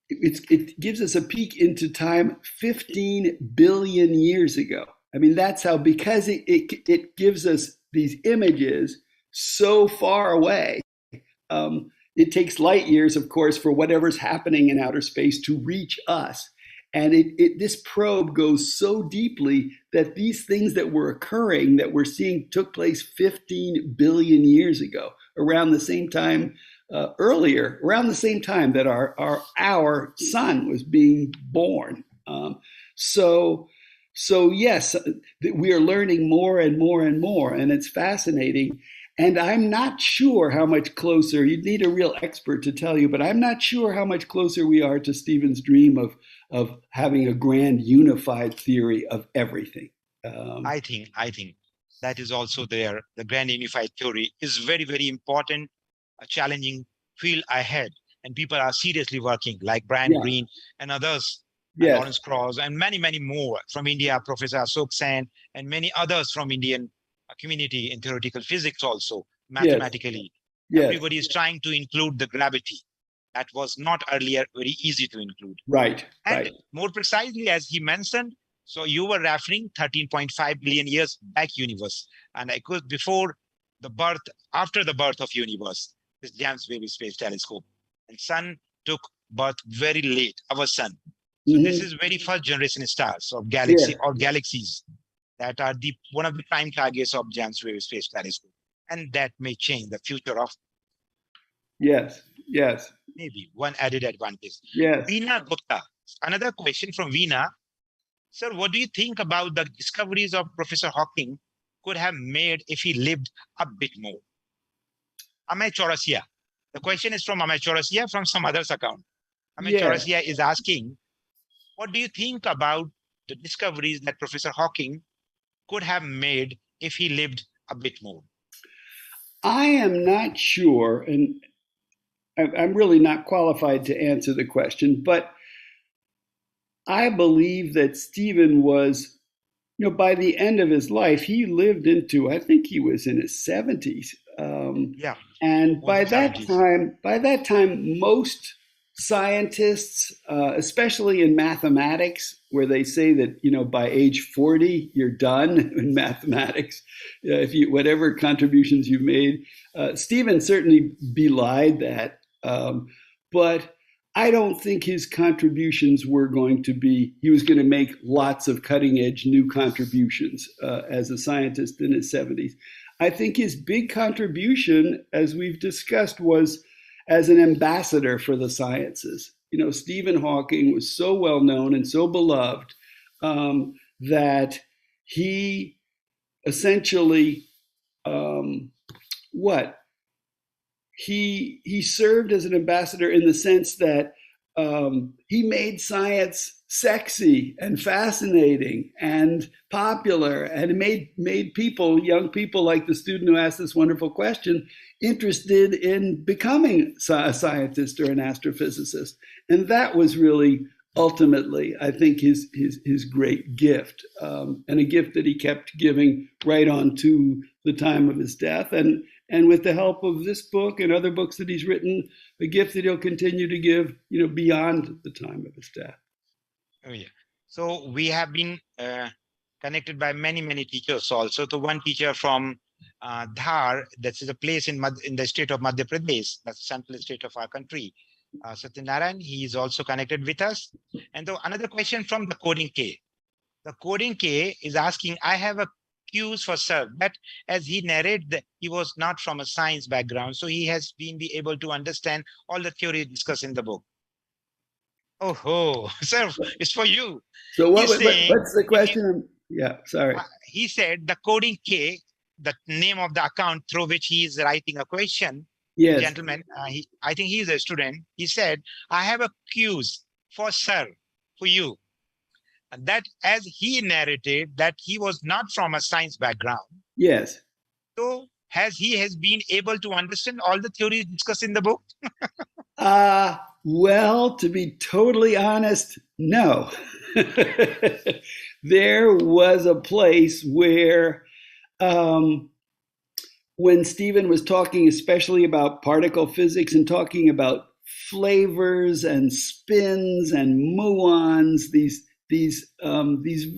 it gives us a peek into time 15 billion years ago. I mean, that's how, because it gives us these images so far away. It takes light years, of course, for whatever's happening in outer space to reach us. And this probe goes so deeply that these things that were occurring, that we're seeing, took place 15 billion years ago, around the same time, around the same time that our sun was being born. So yes, we are learning more and more and more, and it's fascinating. And I'm not sure how much closer, you'd need a real expert to tell you, but I'm not sure how much closer we are to Stephen's dream of having a grand unified theory of everything. I think that is also there. The grand unified theory is very, very important, a challenging field ahead. And people are seriously working, like Brian Greene and others, and Lawrence Krauss, and many, many more from India, Professor Ashok Sen, and many others from Indian community in theoretical physics also, mathematically. Everybody is trying to include the gravity. That was not earlier very easy to include. And more precisely, as he mentioned, so you were referring 13.5 billion years back universe. And I could, before the birth, after the birth of universe, this James Webb Space Telescope. And sun took birth very late, our sun. So this is very first generation stars of galaxy or galaxies that are one of the prime targets of James Webb Space Telescope. And that may change the future of. Yes. Maybe one added advantage. Yes. Veena Gupta, another question from Veena. Sir, what do you think about the discoveries of Professor Hawking could have made if he lived a bit more? Amay Chaurasia. The question is from Amay Chaurasia from some other's account. Amay Chaurasia is asking, what do you think about the discoveries that Professor Hawking could have made if he lived a bit more? I am not sure, and I'm really not qualified to answer the question, but I believe that Stephen was, by the end of his life, he lived into, I think he was in his 70s. Yeah. And by that 70s. time, most scientists, especially in mathematics, where they say that by age 40 you're done in mathematics, if you whatever contributions you've made. Stephen certainly belied that, but I don't think his contributions were going to be. He was going to make lots of cutting edge new contributions as a scientist in his 70s. I think his big contribution, as we've discussed, was as an ambassador for the sciences. Stephen Hawking was so well known and so beloved that he essentially he served as an ambassador in the sense that he made science sexy and fascinating and popular, and made people, young people like the student who asked this wonderful question, interested in becoming a scientist or an astrophysicist. And that was really ultimately, I think, his great gift, and a gift that he kept giving right on to the time of his death. And with the help of this book and other books that he's written, a gift that he'll continue to give, beyond the time of his death. Oh, yeah. So we have been connected by many, many teachers also. So one teacher from Dhar, that is a place in the state of Madhya Pradesh, that's the central state of our country. Satyanarayan, he is also connected with us. And another question from the Coding K. The Coding K is asking, I have a cues for sir, but as he narrated that he was not from a science background, so he has been able to understand all the theory discussed in the book. Oh, sir, it's for you. So what's the question? Yeah, sorry. He said the Coding K, the name of the account through which he is writing a question. Yes. Gentleman, I think he is a student. He said, I have a quiz for sir, for you. And that as he narrated that he was not from a science background. Yes. So he has been able to understand all the theories discussed in the book? Well, to be totally honest, no. There was a place where when Stephen was talking especially about particle physics and talking about flavors and spins and muons, these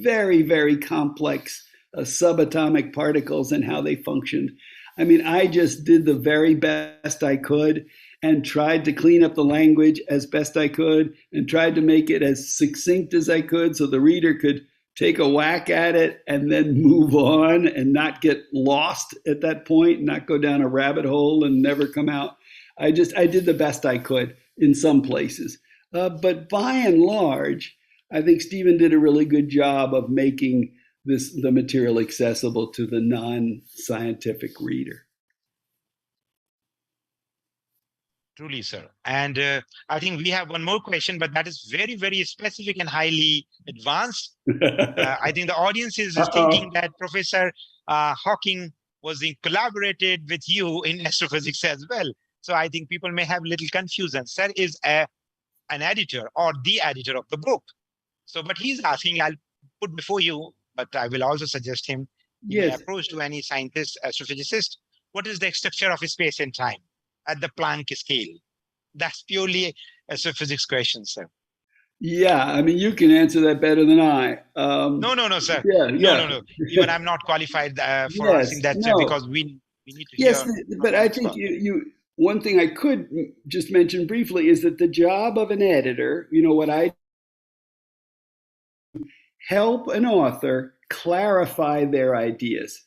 very, very complex subatomic particles and how they functioned. I mean, I just did the very best I could and tried to clean up the language as best I could and tried to make it as succinct as I could so the reader could take a whack at it and then move on and not get lost at that point, not go down a rabbit hole and never come out. I did the best I could in some places. But by and large, I think Stephen did a really good job of making the material accessible to the non-scientific reader. Truly, sir. And I think we have one more question, but that is very, very specific and highly advanced. I think the audience is thinking that Professor Hawking was collaborated with you in astrophysics as well. So I think people may have a little confusion. Sir is an editor or the editor of the book. So, but he's asking, I'll put before you, but I will also suggest him, he may approach to any scientist, astrophysicist, what is the structure of space and time at the Planck scale? That's purely astrophysics question, sir. Yeah, I mean, you can answer that better than I. No, sir. Yeah. No. Even I'm not qualified for asking that, sir, because we need to hear. But I think one thing I could just mention briefly is that the job of an editor, what I help an author clarify their ideas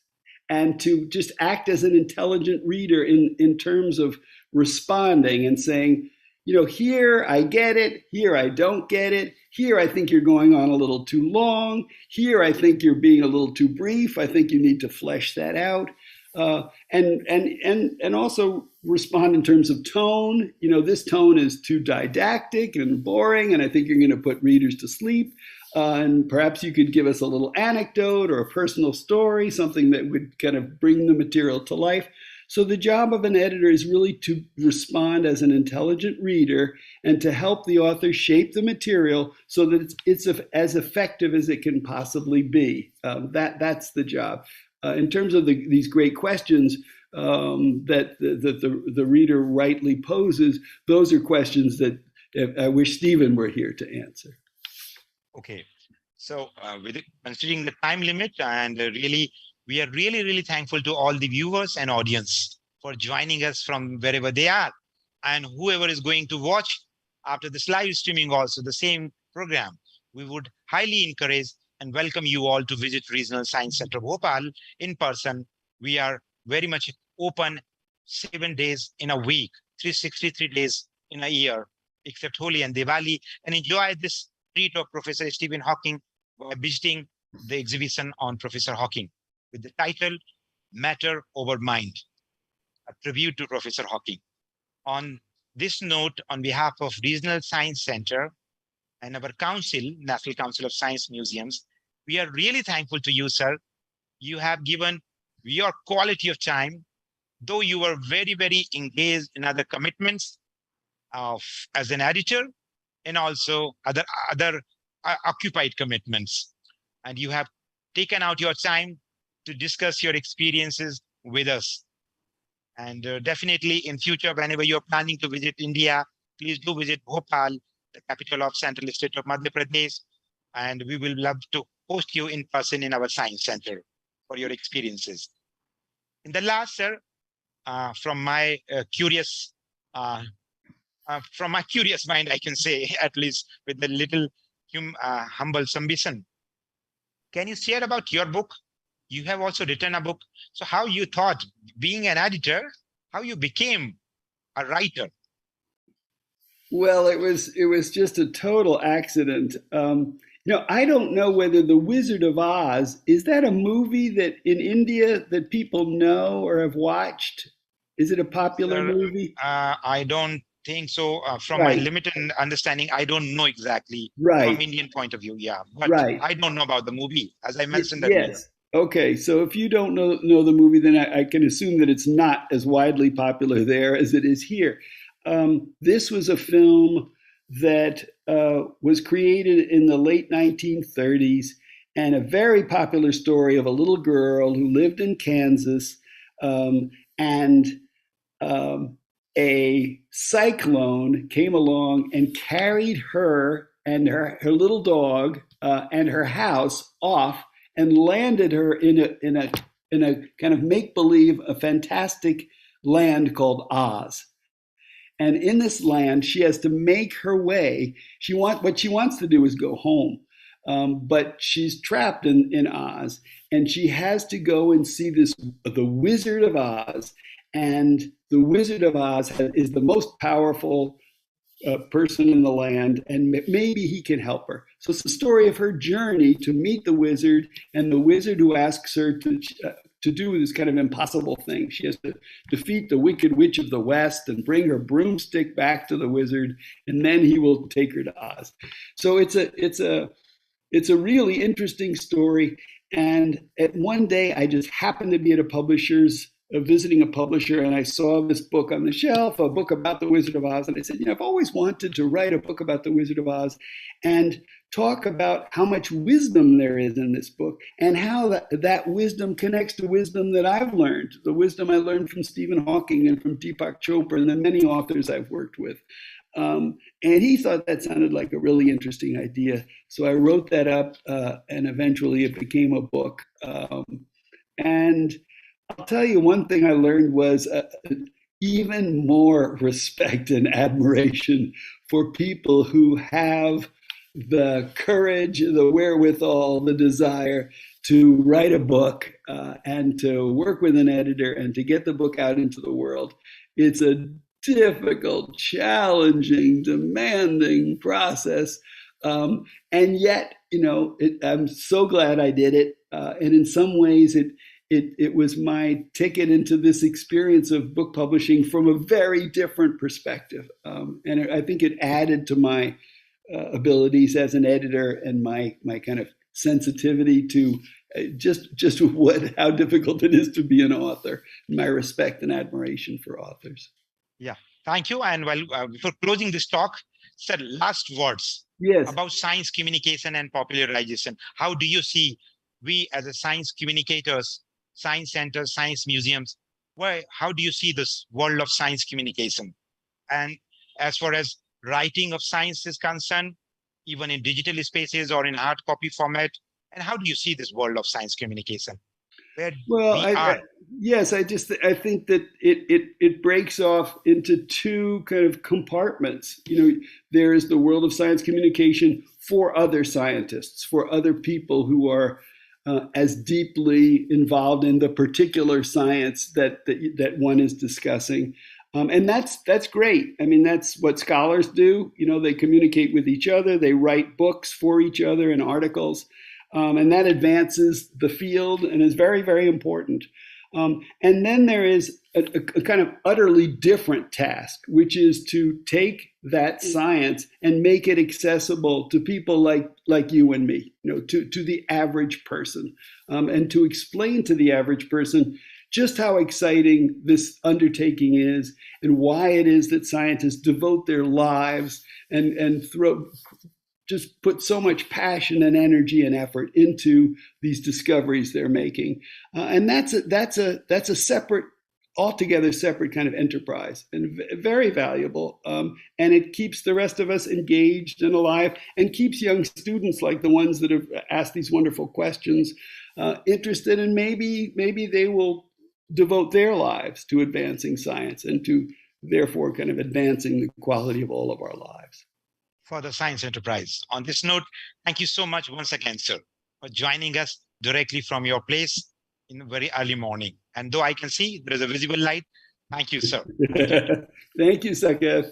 and to just act as an intelligent reader in terms of responding and saying, here I get it, here I don't get it, Here, I think you're going on a little too long. Here, I think you're being a little too brief. I think you need to flesh that out. And also respond in terms of tone. This tone is too didactic and boring, and I think you're going to put readers to sleep. And perhaps you could give us a little anecdote or a personal story, something that would kind of bring the material to life. So the job of an editor is really to respond as an intelligent reader and to help the author shape the material so that it's as effective as it can possibly be. That's the job. In terms of these great questions that the reader rightly poses, those are questions that I wish Stephen were here to answer. Okay, so considering the time limit, and we are really thankful to all the viewers and audience for joining us from wherever they are, and whoever is going to watch after this live streaming also the same program. We would highly encourage and welcome you all to visit Regional Science Center Bhopal in person. We are very much open 7 days in a week, 363 days in a year, except Holi and Diwali, and enjoy this treat of Professor Stephen Hawking by visiting the exhibition on Professor Hawking with the title Matter Over Mind, a tribute to Professor Hawking. On this note, on behalf of Regional Science Center and our council, National Council of Science Museums, we are really thankful to you, sir. You have given your quality of time, though you were very engaged in other commitments as an editor and also other occupied commitments. And you have taken out your time to discuss your experiences with us. And definitely in future, whenever you're planning to visit India, please do visit Bhopal, the capital of Central State of Madhya Pradesh. And we will love to host you in person in our science center for your experiences. In the last, sir, from my curious mind, I can say, at least with a little humble submission, can you share about your book? You have also written a book. So how you thought, being an editor, how you became a writer? Well, it was just a total accident. I don't know whether The Wizard of Oz, is that a movie that in India that people know or have watched? Is it a popular movie? I don't think so. From Right. my limited understanding, I don't know exactly Right. from Indian point of view. Yeah, but Right. I don't know about the movie, as I mentioned earlier. Yes. Okay. So if you don't know the movie, then I can assume that it's not as widely popular there as it is here. This was a film that was created in the late 1930s, and a very popular story of a little girl who lived in Kansas, and a cyclone came along and carried her and her little dog and her house off and landed her in a kind of make-believe, a fantastic land called Oz. And in this land, she has to make her way. What she wants to do is go home, but she's trapped in Oz, and she has to go and see the Wizard of Oz. And the Wizard of Oz is the most powerful person in the land, and maybe he can help her. So it's the story of her journey to meet the wizard, and the wizard who asks her to do this kind of impossible thing. She has to defeat the Wicked Witch of the West and bring her broomstick back to the wizard, and then he will take her to Oz. So it's a really interesting story. And at one day, I just happened to be at visiting a publisher, and I saw this book on the shelf, a book about the Wizard of Oz. And I said, I've always wanted to write a book about the Wizard of Oz and talk about how much wisdom there is in this book and how that wisdom connects to wisdom that I've learned, the wisdom I learned from Stephen Hawking and from Deepak Chopra and the many authors I've worked with. And he thought that sounded like a really interesting idea. So I wrote that up, and eventually it became a book. And I'll tell you, one thing I learned was even more respect and admiration for people who have the courage, the wherewithal, the desire to write a book and to work with an editor and to get the book out into the world. It's a difficult, challenging, demanding process. And yet, I'm so glad I did it. And in some ways, it was my ticket into this experience of book publishing from a very different perspective. And I think it added to my abilities as an editor and my kind of sensitivity to just how difficult it is to be an author. My respect and admiration for authors. Yeah, thank you. And before closing this talk, sir, last words. Yes. About science communication and popularization. How do you see we as a science communicators, science centers, science museums, how do you see this world of science communication? And as far as writing of science is concerned, even in digital spaces or in hard copy format, and how do you see this world of science communication? Yes, I think that it breaks off into two kind of compartments. There is the world of science communication for other scientists, for other people who are as deeply involved in the particular science that one is discussing. And that's great. I mean, that's what scholars do. They communicate with each other, they write books for each other and articles. And that advances the field and is very, very important. And then there is a kind of utterly different task, which is to take that science and make it accessible to people like you and me, to the average person, and to explain to the average person just how exciting this undertaking is and why it is that scientists devote their lives and just put so much passion and energy and effort into these discoveries they're making, and that's a separate, altogether separate kind of enterprise, and very valuable. And it keeps the rest of us engaged and alive, and keeps young students like the ones that have asked these wonderful questions interested, and maybe they will devote their lives to advancing science and to therefore kind of advancing the quality of all of our lives. For the science enterprise. On this note, thank you so much once again, sir, for joining us directly from your place in the very early morning. And though I can see there is a visible light, thank you, sir. Thank you, Saket.